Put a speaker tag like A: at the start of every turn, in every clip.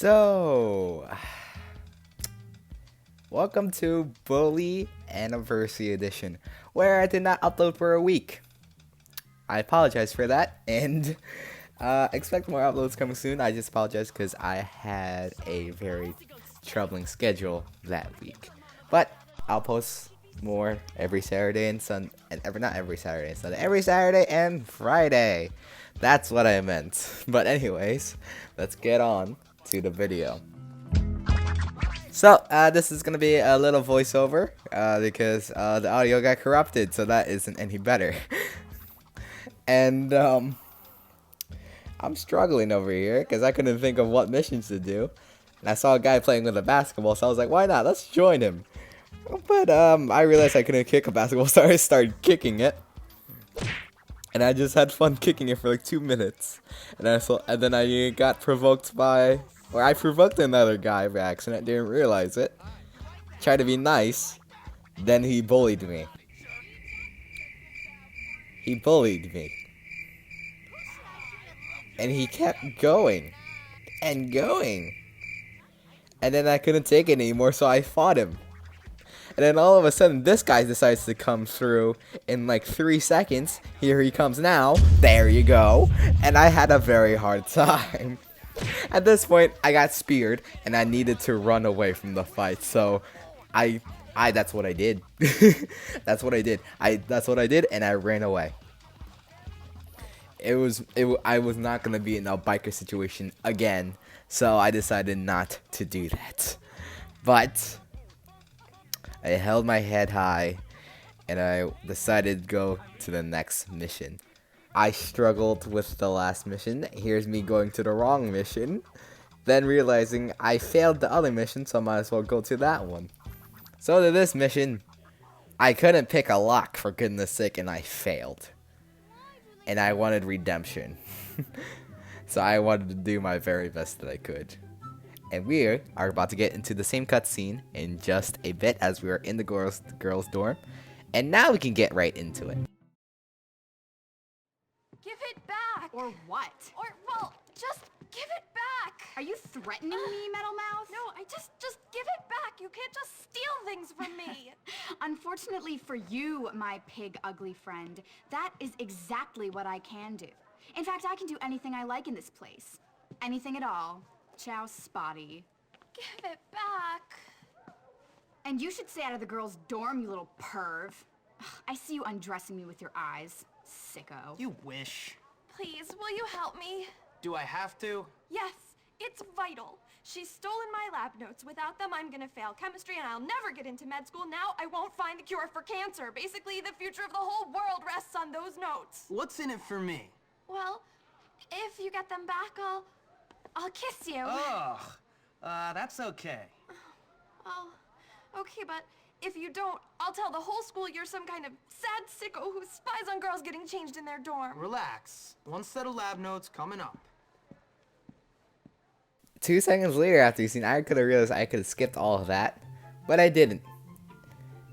A: So, welcome to Bully Anniversary Edition, where I did not upload for a week. I apologize for that, and expect more uploads coming soon. I just apologize because I had a very troubling schedule that week. But I'll post more every Saturday and not every Saturday and Sunday, every Saturday and Friday. That's what I meant. But anyways, let's get on to the video. So this is gonna be a little voiceover because the audio got corrupted, so that isn't any better. And I'm struggling over here because I couldn't think of what missions to do. And I saw a guy playing with a basketball, so I was like, why not? Let's join him. But I realized I couldn't kick a basketball, so I started kicking it. And I just had fun kicking it for like 2 minutes. And then I got provoked I provoked another guy by accident, didn't realize it. Tried to be nice. Then he bullied me. He bullied me. And he kept going. And going. And then I couldn't take it anymore, so I fought him. And then all of a sudden, this guy decides to come through in like 3 seconds. Here he comes now. There you go. And I had a very hard time. At this point, I got speared, and I needed to run away from the fight. So, that's what I did. That's what I did. That's what I did, and I ran away. I was not gonna be in a biker situation again, so I decided not to do that. But I held my head high, and I decided to go to the next mission. I struggled with the last mission. Here's me going to the wrong mission, then realizing I failed the other mission, so I might as well go to that one. So to this mission, I couldn't pick a lock, for goodness sake, and I failed. And I wanted redemption. So I wanted to do my very best that I could. And we are about to get into the same cutscene in just a bit as we are in the girls' dorm. And now we can get right into it.
B: Give it back!
C: Or what?
B: Or, well, just give it back!
C: Are you threatening me, Metal Mouth?
B: No, just give it back! You can't just steal things from me!
C: Unfortunately for you, my pig ugly friend, that is exactly what I can do. In fact, I can do anything I like in this place. Anything at all. Ciao, Spotty.
B: Give it back!
C: And you should stay out of the girls' dorm, you little perv. Ugh, I see you undressing me with your eyes. Sicko.
D: You wish.
B: Please, will you help me?
D: Do I have to?
B: Yes, it's vital. She's stolen my lab notes. Without them, I'm gonna fail chemistry and I'll never get into med school. Now I won't find the cure for cancer. Basically, the future of the whole world rests on those notes.
D: What's in it for me?
B: Well, if you get them back, I'll kiss you.
D: Ugh. That's okay.
B: Well, okay, but if you don't, I'll tell the whole school you're some kind of sad sicko who spies on girls getting changed in their dorm.
D: Relax. One set of lab notes coming up.
A: 2 seconds later after you seen, I could have realized I could have skipped all of that, but I didn't.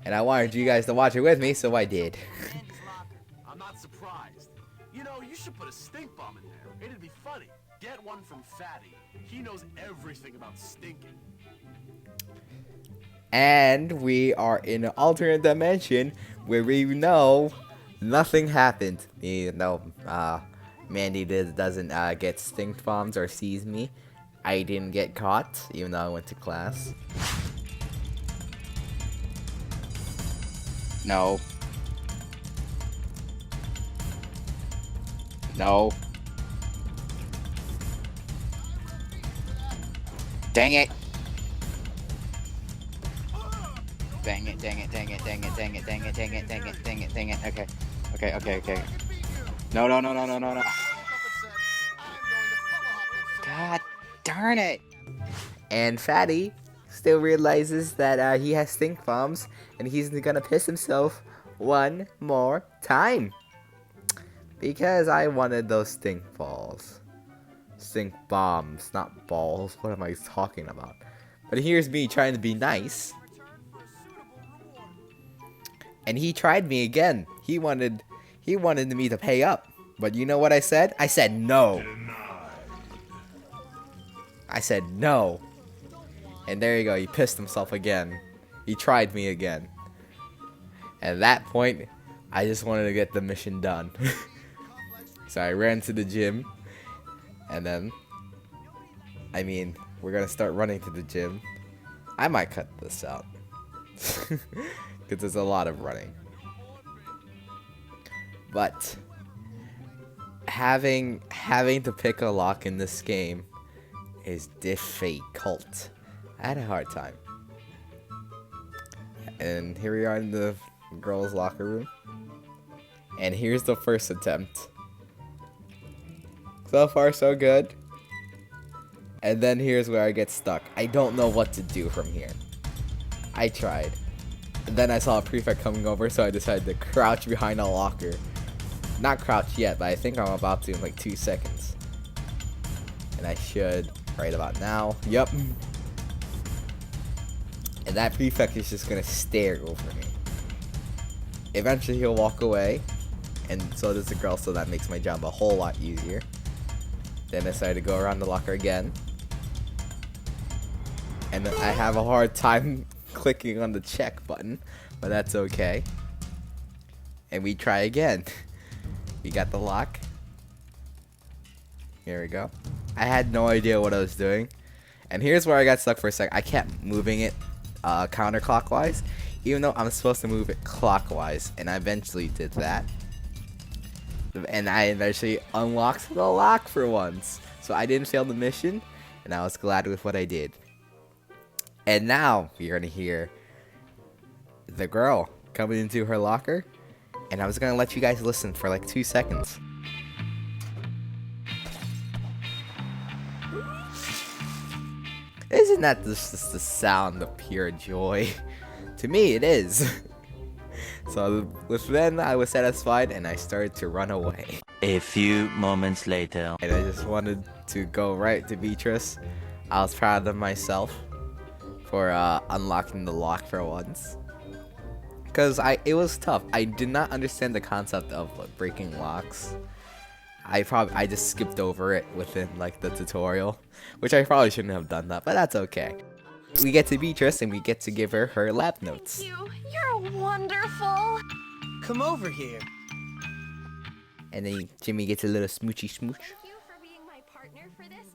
A: And I wanted you guys to watch it with me, so I did.
E: I'm not surprised. You know, you should put a stink bomb in there. It'd be funny. Get one from Fatty. He knows everything about stinking.
A: And we are in an alternate dimension where we know nothing happened. You know, Mandy doesn't get stink bombs or sees me. I didn't get caught, even though I went to class. No. No. Dang it. Dang it, dang it, dang it, dang it, dang it, dang it, dang it, dang it, dang it, dang it. Okay. No. God darn it. And Fatty still realizes that he has stink bombs and he's gonna piss himself one more time. Because I wanted those stink balls. Stink bombs, not balls. What am I talking about? But here's me trying to be nice. And he tried me again. He wanted me to pay up. But you know what I said? I said no. I said no. And there you go, he pissed himself again. He tried me again. At that point, I just wanted to get the mission done. So I ran to the gym. And then, I mean, we're gonna start running to the gym. I might cut this out. Because there's a lot of running. But having to pick a lock in this game is difficult. I had a hard time. And here we are in the girls' locker room. And here's the first attempt. So far, so good. And then here's where I get stuck. I don't know what to do from here. I tried. And then I saw a prefect coming over, so I decided to crouch behind a locker. Not crouch yet, but I think I'm about to in like 2 seconds. And I should right about now. Yup. And that prefect is just gonna stare over me. Eventually he'll walk away. And so does the girl, so that makes my job a whole lot easier. Then I decided to go around the locker again. And I have a hard time clicking on the check button, but that's okay. And we try again. We got the lock. Here we go. I had no idea what I was doing. And here's where I got stuck for a sec. I kept moving it counterclockwise, even though I'm supposed to move it clockwise. And I eventually did that. And I eventually unlocked the lock for once. So I didn't fail the mission, and I was glad with what I did. And now you're gonna hear the girl coming into her locker, and I was gonna let you guys listen for like 2 seconds. Isn't that just the sound of pure joy? To me, it is. So with then I was satisfied, and I started to run away.
F: A few moments later.
A: And I just wanted to go right to Beatrice. I was proud of myself for unlocking the lock for once. Because it was tough. I did not understand the concept of breaking locks. I just skipped over it within like the tutorial, which I probably shouldn't have done that, but that's okay. We get to Beatrice and we get to give her her lab notes.
B: Thank you. You're wonderful.
D: Come over here.
A: And then Jimmy gets a little smoochy smooch.
B: Thank you for being my partner for this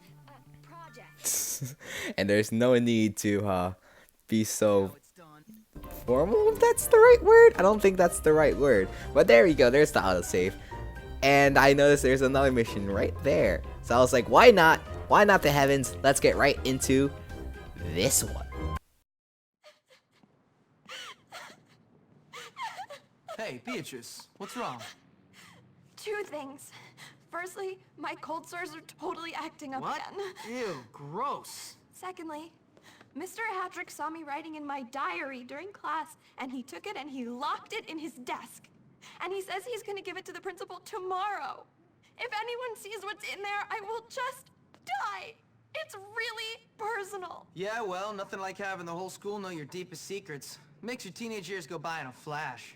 B: project.
A: And there's no need to be so formal, if that's the right word. I don't think that's the right word. But there we go. There's the autosave. And I noticed there's another mission right there. So I was like, why not? Why not the heavens? Let's get right into this one.
D: Hey, Beatrice, what's wrong?
B: 2 things. Firstly, my cold sores are totally acting up
D: What?
B: again.
D: Ew, gross.
B: Secondly, Mr. Hattrick saw me writing in my diary during class, and he took it and he locked it in his desk. And he says he's gonna give it to the principal tomorrow. If anyone sees what's in there, I will just die. It's really personal.
D: Yeah, well, nothing like having the whole school know your deepest secrets. Makes your teenage years go by in a flash.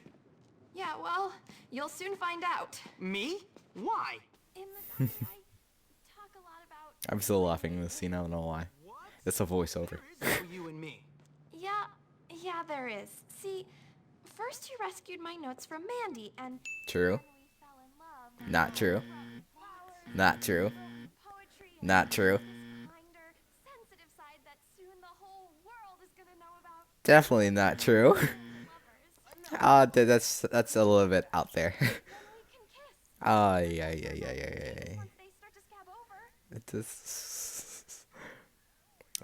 B: Yeah, well, you'll soon find out.
D: Me? Why?
B: In the diary, I talk a lot about...
A: I'm still laughing in this scene. I don't know why. It's a voiceover.
D: For you and me.
B: Yeah, there is. See, first you rescued my notes from Mandy, and...
A: True.
B: then we fell in love.
A: Not true.
B: Flowers,
A: Not true.
B: poetry,
A: Not true.
B: kinder, sensitive side that soon the whole world is gonna know about.
A: Definitely not true.
B: Lovers.
A: That's a little bit out there.
B: Then we can kiss.
A: Yeah.
B: Once they start to scab over.
A: It just...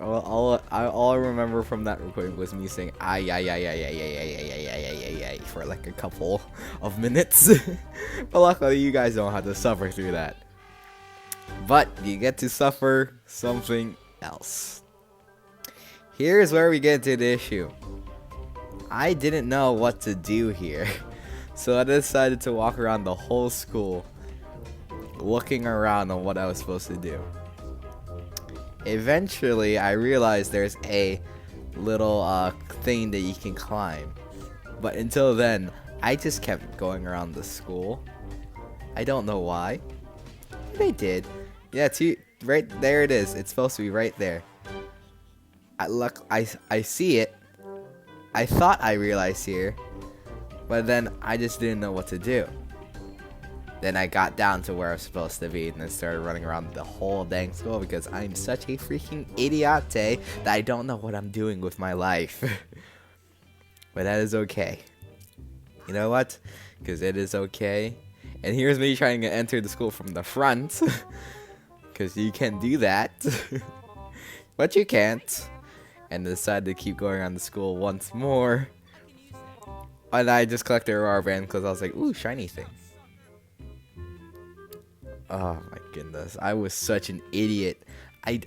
A: All I remember from that recording was me saying ay for like a couple of minutes. But luckily you guys don't have to suffer through that. But you get to suffer something else. Here's where we get to the issue. I didn't know what to do here. So I decided to walk around the whole school looking around on what I was supposed to do. Eventually, I realized there's a little thing that you can climb. But until then, I just kept going around the school. I don't know why. They did. Yeah, right there it is. It's supposed to be right there. I see it. I thought I realized here, but then I just didn't know what to do. Then I got down to where I was supposed to be and then started running around the whole dang school because I'm such a freaking idiot that I don't know what I'm doing with my life. But that is okay. You know what? Because it is okay. And here's me trying to enter the school from the front. Because you can do that. But you can't. And decided to keep going around the school once more. And I just collected a rubber band because I was like, ooh, shiny thing. Oh my goodness. I was such an idiot. I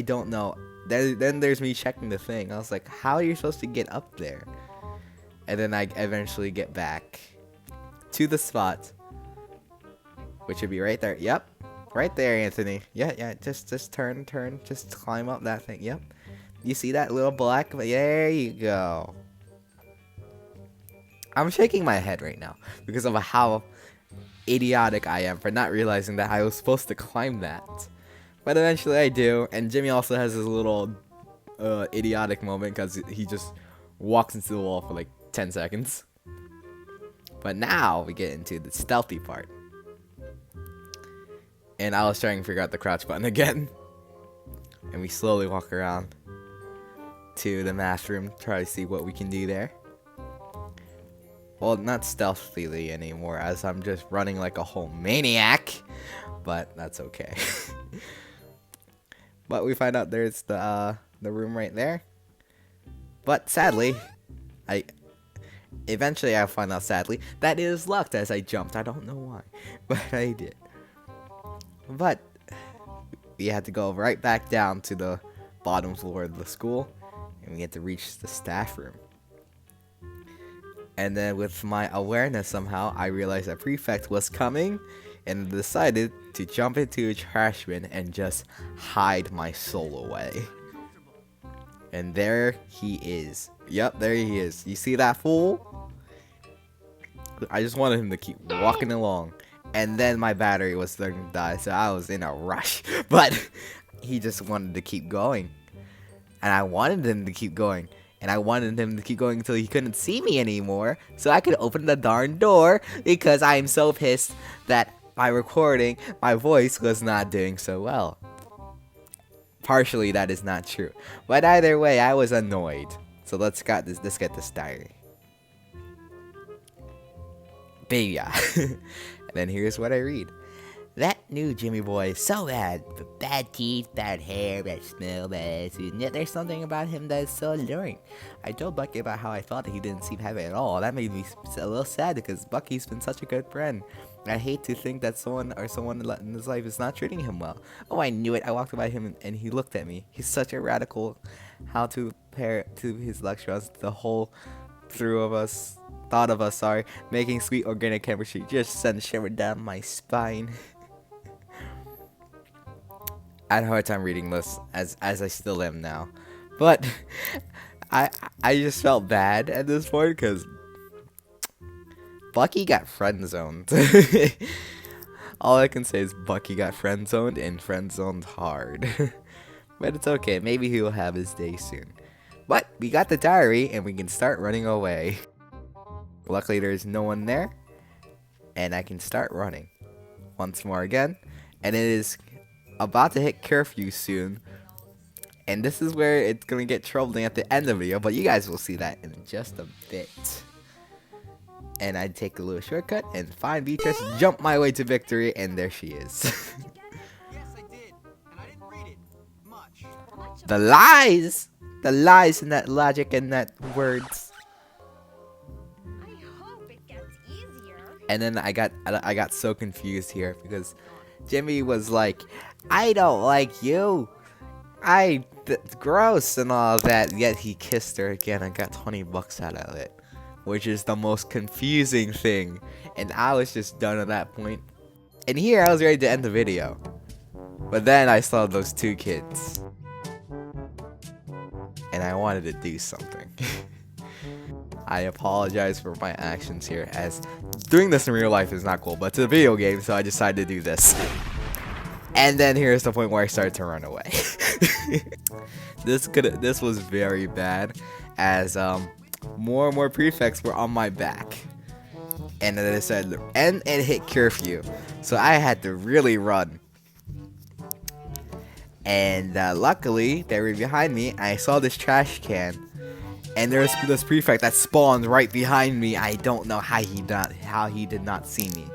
A: don't know. Then there's me checking the thing. I was like, how are you supposed to get up there? And then I eventually get back to the spot, which would be right there. Yep. Right there, Anthony. Yeah, just turn, just climb up that thing. Yep. You see that little black? There you go. I'm shaking my head right now because of how idiotic I am for not realizing that I was supposed to climb that. But eventually I do, and Jimmy also has his little idiotic moment because he just walks into the wall for like 10 seconds. But now we get into the stealthy part. And I was trying to figure out the crouch button again. And we slowly walk around to the math room, try to see what we can do there. Well, not stealthily anymore, as I'm just running like a whole maniac. But that's okay. But we find out there's the room right there. But sadly, eventually I find out sadly that it is locked as I jumped. I don't know why, but I did. But we had to go right back down to the bottom floor of the school, and we had to reach the staff room. And then with my awareness somehow, I realized that Prefect was coming, and decided to jump into a trash bin and just hide my soul away. And there he is. Yep, there he is. You see that fool? I just wanted him to keep walking along. And then my battery was starting to die, so I was in a rush. But he just wanted to keep going. And I wanted him to keep going. And I wanted him to keep going until he couldn't see me anymore, so I could open the darn door, because I am so pissed that by recording, my voice was not doing so well. Partially, that is not true. But either way, I was annoyed. So let's get this diary. Booyah. And then here's what I read. That new Jimmy boy is so bad. Bad teeth, bad hair, bad smell, bad attitude. And yet there's something about him that is so alluring. I told Bucky about how I thought that he didn't seem happy at all. That made me a little sad because Bucky's been such a good friend. I hate to think that someone in his life is not treating him well. Oh, I knew it. I walked by him and he looked at me. He's such a radical. How to pair to his lectures. The whole thought of us, making sweet organic chemistry just sent a shiver down my spine. I had a hard time reading this, as I still am now. But I just felt bad at this point because Bucky got friend-zoned. All I can say is Bucky got friend-zoned and friend-zoned hard. But it's okay. Maybe he'll have his day soon. But we got the diary and we can start running away. Luckily there's no one there. And I can start running. Once more again. And it is about to hit curfew soon. And this is where it's going to get troubling at the end of the video. But you guys will see that in just a bit. And I take a little shortcut and find Beatrice, jump my way to victory, and there she is.
D: Yes, I did. And I didn't read it much.
A: The lies! The lies in that logic and that words.
B: I hope it gets easier.
A: And then I got so confused here because Jimmy was like, I don't like you. Gross and all that. Yet he kissed her again and got 20 bucks out of it. Which is the most confusing thing. And I was just done at that point. And here I was ready to end the video. But then I saw those two kids. And I wanted to do something. I apologize for my actions here, as doing this in real life is not cool, but it's a video game, so I decided to do this. And then here's the point where I started to run away. This was very bad, as more and more prefects were on my back. And then it said, and it hit curfew. So I had to really run. And luckily, they were behind me. I saw this trash can. And there's this prefect that spawned right behind me. I don't know how he did not see me.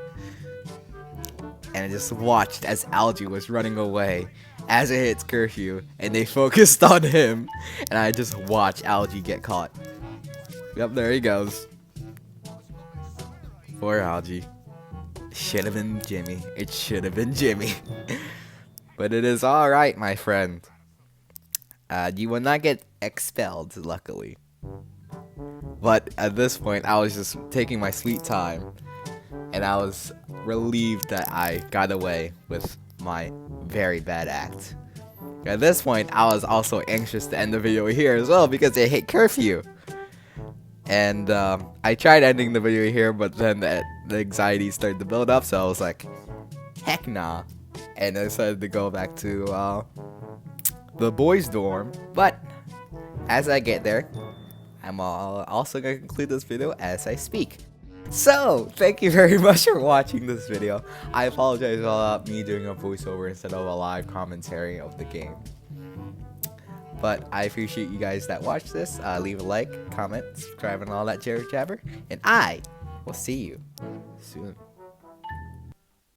A: And I just watched as Algie was running away as it hits curfew. And they focused on him. And I just watched Algie get caught. Yep, there he goes. Poor Algie. Should have been Jimmy. It should have been Jimmy. But it is alright, my friend. You will not get expelled, luckily. But at this point, I was just taking my sweet time. And I was relieved that I got away with my very bad act. At this point, I was also anxious to end the video here as well because it hit curfew. And I tried ending the video here, but then the anxiety started to build up, so I was like, heck nah. And I decided to go back to the boys' dorm. But as I get there, I'm also going to conclude this video as I speak. So, thank you very much for watching this video. I apologize about me doing a voiceover instead of a live commentary of the game. But I appreciate you guys that watch this. Leave a like, comment, subscribe, and all that jabber jabber. And I will see you soon.